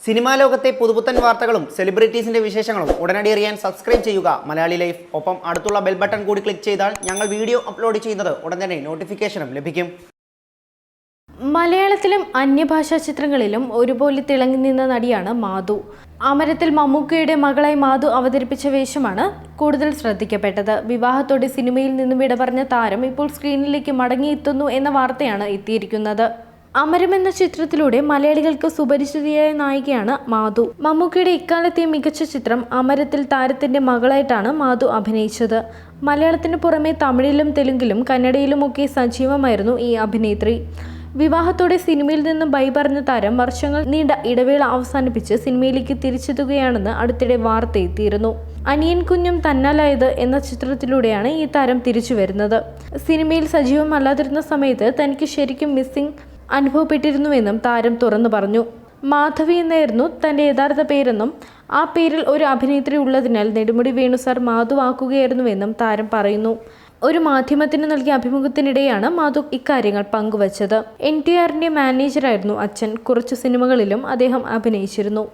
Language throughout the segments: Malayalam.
സിനിമാ ലോകത്തെ പുതുപുത്തൻ വാർത്തകളും സെലിബ്രിറ്റീസിന്റെ വിശേഷങ്ങളും ഉടനടി അറിയാൻ സബ്സ്ക്രൈബ് ചെയ്യുക മലയാളി ലൈഫ്. ഒപ്പം അടുത്തുള്ള ബെൽ ബട്ടൺ കൂടി ക്ലിക്ക് ചെയ്താൽ ഞങ്ങൾ വീഡിയോ അപ്ലോഡ് ചെയ്യുന്നത് ഉടൻ തന്നെ നോട്ടിഫിക്കേഷനും ലഭിക്കും. മലയാളത്തിലും അന്യഭാഷാ ചിത്രങ്ങളിലും ഒരുപോലെ തിളങ്ങി നിന്ന നടിയാണ് മാധു. അമരത്തിൽ മമ്മൂക്കയുടെ മകളായി മാധു അവതരിപ്പിച്ച വേഷമാണ് കൂടുതൽ ശ്രദ്ധിക്കപ്പെട്ടത്. വിവാഹത്തോടെ സിനിമയിൽ നിന്നും വിട പറഞ്ഞ താരം ഇപ്പോൾ സ്ക്രീനിലേക്ക് മടങ്ങിയെത്തുന്നു എന്ന വാർത്തയാണ് എത്തിയിരിക്കുന്നത്. അമരം എന്ന ചിത്രത്തിലൂടെ മലയാളികൾക്ക് സുപരിചിതയായ നായികയാണ് മാധു. മമ്മൂക്കയുടെ ഇക്കാലത്തെ മികച്ച ചിത്രം അമരത്തിൽ താരത്തിന്റെ മകളായിട്ടാണ് മാധു അഭിനയിച്ചത്. മലയാളത്തിന് പുറമെ തമിഴിലും തെലുങ്കിലും കന്നഡയിലുമൊക്കെ സജീവമായിരുന്നു ഈ അഭിനേത്രി. വിവാഹത്തോടെ സിനിമയിൽ നിന്നും ബൈ പറഞ്ഞ താരം വർഷങ്ങൾ നീണ്ട ഇടവേള അവസാനിപ്പിച്ച് സിനിമയിലേക്ക് തിരിച്ചെത്തുകയാണെന്ന് അടുത്തിടെ വാർത്ത എത്തിയിരുന്നു. അനിയൻ കുഞ്ഞും തന്നാലായത് എന്ന ചിത്രത്തിലൂടെയാണ് ഈ താരം തിരിച്ചു വരുന്നത്. സിനിമയിൽ സജീവമല്ലാതിരുന്ന സമയത്ത് തനിക്ക് ശരിക്കും മിസ്സിംഗ് അനുഭവപ്പെട്ടിരുന്നുവെന്നും താരം തുറന്നു പറഞ്ഞു. മാധവി എന്നായിരുന്നു തൻ്റെ യഥാർത്ഥ പേരെന്നും ആ പേരിൽ ഒരു അഭിനേത്രി ഉള്ളതിനാൽ നെടുമുടി വേണു സാർ മാധു ആക്കുകയായിരുന്നുവെന്നും താരം പറയുന്നു. ഒരു മാധ്യമത്തിന് നൽകിയ അഭിമുഖത്തിനിടെയാണ് മാധു ഇക്കാര്യങ്ങൾ പങ്കുവച്ചത്. NTRന്റെ മാനേജറായിരുന്നു അച്ഛൻ. കുറച്ചു സിനിമകളിലും അദ്ദേഹം അഭിനയിച്ചിരുന്നു.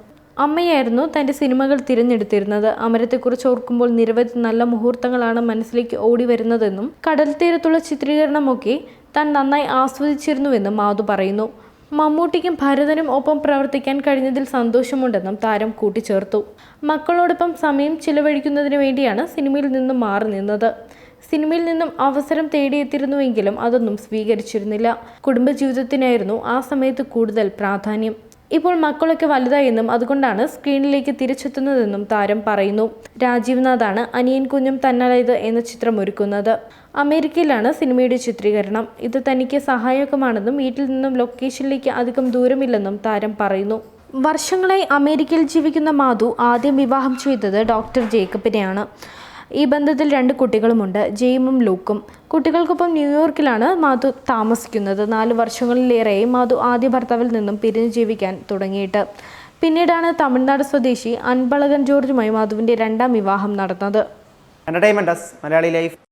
അമ്മയായിരുന്നു തൻ്റെ സിനിമകൾ തിരഞ്ഞെടുത്തിരുന്നത്. അമരത്തെക്കുറിച്ച് ഓർക്കുമ്പോൾ നിരവധി നല്ല മുഹൂർത്തങ്ങളാണ് മനസ്സിലേക്ക് ഓടി വരുന്നതെന്നും കടൽ തീരത്തുള്ള ചിത്രീകരണമൊക്കെ താൻ നന്നായി ആസ്വദിച്ചിരുന്നുവെന്നും മാധു പറയുന്നു. മമ്മൂട്ടിക്കും ഭരതനും ഒപ്പം പ്രവർത്തിക്കാൻ കഴിഞ്ഞതിൽ സന്തോഷമുണ്ടെന്നും താരം കൂട്ടിച്ചേർത്തു. മക്കളോടൊപ്പം സമയം ചിലവഴിക്കുന്നതിന് വേണ്ടിയാണ് സിനിമയിൽ നിന്നും മാറി നിന്നത്. സിനിമയിൽ നിന്നും അവസരം തേടിയെത്തിയിരുന്നുവെങ്കിലും അതൊന്നും സ്വീകരിച്ചിരുന്നില്ല. കുടുംബജീവിതത്തിനായിരുന്നു ആ സമയത്ത് കൂടുതൽ പ്രാധാന്യം. ഇപ്പോൾ മക്കളൊക്കെ വലുതായെന്നും അതുകൊണ്ടാണ് സ്ക്രീനിലേക്ക് തിരിച്ചെത്തുന്നതെന്നും താരം പറയുന്നു. രാജീവ് നാഥാണ് അനിയൻ കുഞ്ഞും തന്നാലായത് എന്ന ചിത്രം ഒരുക്കുന്നത്. അമേരിക്കയിലാണ് സിനിമയുടെ ചിത്രീകരണം. ഇത് തനിക്ക് സഹായകമാണെന്നും വീട്ടിൽ നിന്നും ലൊക്കേഷനിലേക്ക് അധികം ദൂരമില്ലെന്നും താരം പറയുന്നു. വർഷങ്ങളായി അമേരിക്കയിൽ ജീവിക്കുന്ന മാധു ആദ്യം വിവാഹം ചെയ്തത് ഡോക്ടർ ജേക്കബിനെയാണ്. ഈ ബന്ധത്തിൽ 2 കുട്ടികളുമുണ്ട്, ജെയിമും ലൂക്കും. കുട്ടികൾക്കൊപ്പം ന്യൂയോർക്കിലാണ് മാധു താമസിക്കുന്നത്. 4 വർഷങ്ങളിലേറെയായി മാധു ആദ്യ ഭർത്താവിൽ നിന്നും പിരിഞ്ഞു ജീവിക്കാൻ തുടങ്ങിയിട്ട്. പിന്നീടാണ് തമിഴ്നാട് സ്വദേശി അൻപളകൻ ജോർജുമായി മാധുവിൻ്റെ 2ാം വിവാഹം നടന്നത്. Entertainment Malayali life.